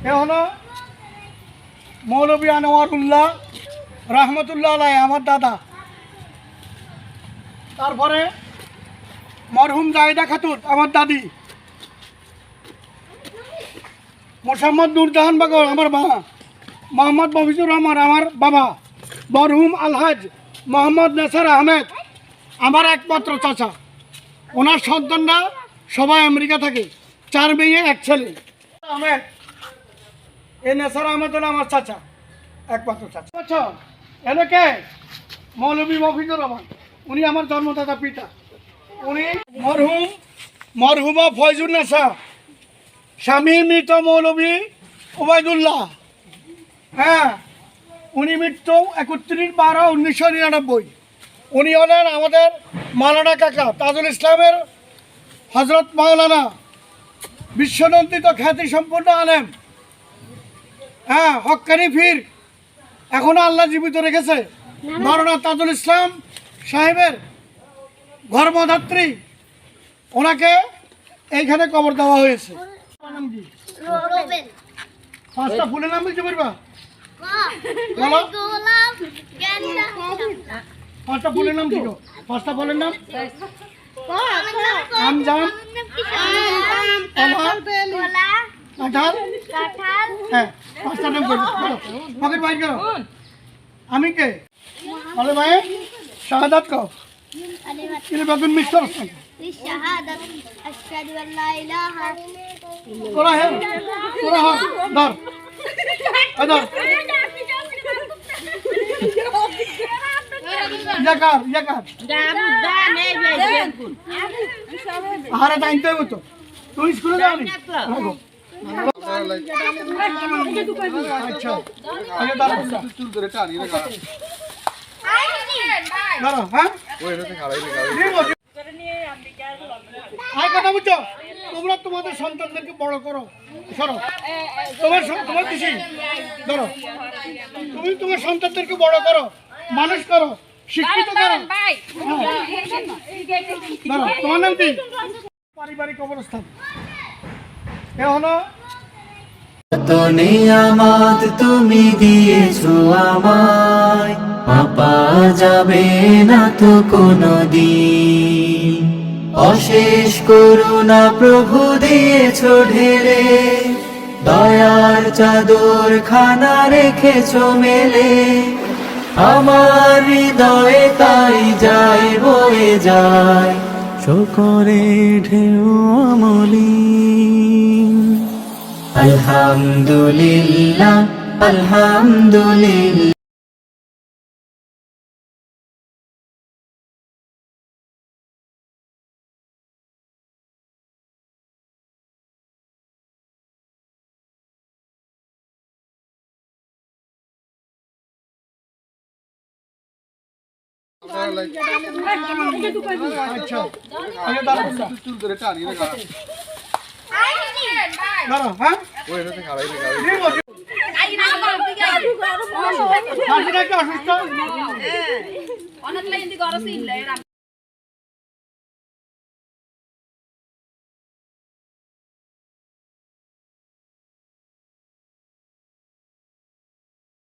এ হলো মৌলভী আনোয়ারুল্লাহ রহমতুল্লাহ আলাই, আমার দাদা। তারপরে মরহুম জাহিদা খাতুন, আমার দাদি। মোসাম্মদ নুরজাহান বেগম, আমার মা। মোহাম্মদ মফিজুর রহমান, আমার বাবা। মরহুম আলহাজ মোহাম্মদ নেসার আহমেদ, আমার একমাত্র চাচা। ওনার সন্তানরা সবাই আমেরিকা থাকে, 4 মেয়ে 1 ছেলে। আহমেদ, এই নেসার আহমেদ হলো আমার চাচা, একমাত্র চাচা। আচ্ছা, এলাকে মৌলভী মফিজুর রহমান, উনি আমার জন্মদাতা পিতা। উনি মরহুমা ফয়জুল নেসা, স্বামী মৃত মৌলভী ওবায়দুল্লাহ। হ্যাঁ, উনি মৃত্যু 31/12/1999। উনি হলেন আমাদের মাওলানা কাকা, তাজুল ইসলামের হজরত মাওলানা, বিশ্বনন্দিত খ্যাতি সম্পন্ন আলেম। হ্যাঁ, হক্কানি ফির, এখনো আল্লাহ জীবিত রেখেছে। মাওলানা তাজুল ইসলাম সাহেবের গর্ভধাত্রী, ওনাকে এইখানে কবর দেওয়া হয়েছে। পাঁচটা ফুলের নাম বলতে পারবা? পাঁচটা ফুলের নাম কি? পাঁচটা ফুলের নাম? আমজাম, কাঁঠাল। হ্যাঁ, পাঁচটা নাম করবো। পকেট বাইর করো। আমি কে? বলে ভাই শাহাদাত কও। এটা বেগুন মিক্স করছ। কোরা হে, কোরা হ, ধর। ধর। ইয়াকার, ইয়াকার। আরে টাইমতে হতো। তুই স্কুলে যাওনি? আচ্ছা। আগে দাঁড়া। চুল ধরে টানি রে গাড়া। দাঁড়া, হ্যাঁ? ওই এটাতে খাড়াই রে গাড়া। আই কথা বুঝছো? তোমরা তোমাদের সন্তানদেরকে বড় করো। সরো। তোমার দিছি। ধরো। তুমি তোমার সন্তানদেরকে বড় করো, মানুষ করো, শিক্ষিত করো। ধরো, তোমার নাম কি? পারিবারিক অবস্থান। এ হলো কত নিয়ামত তুমি দিয়েছো আমায়, মাপা যাবে না তো কোনদিন। অশেষ করুণা প্রভু দিয়েছো ঢেলে, দয়ার চাদর খানা রেখেছো মেলে। আমার হৃদয়ে তাই যায় বয়ে যায় শোকরে ঢেউ অমলিন। আলহামদুলিল্লাহ, আলহামদুলিল্লাহ। আচ্ছা। আগে দাঁড়া। চুল ধরে টানি রে গাড়া। দাঁড়া, হ্যাঁ? ওই এটাতে খাড়াই রে গাড়া। অসুস্থ।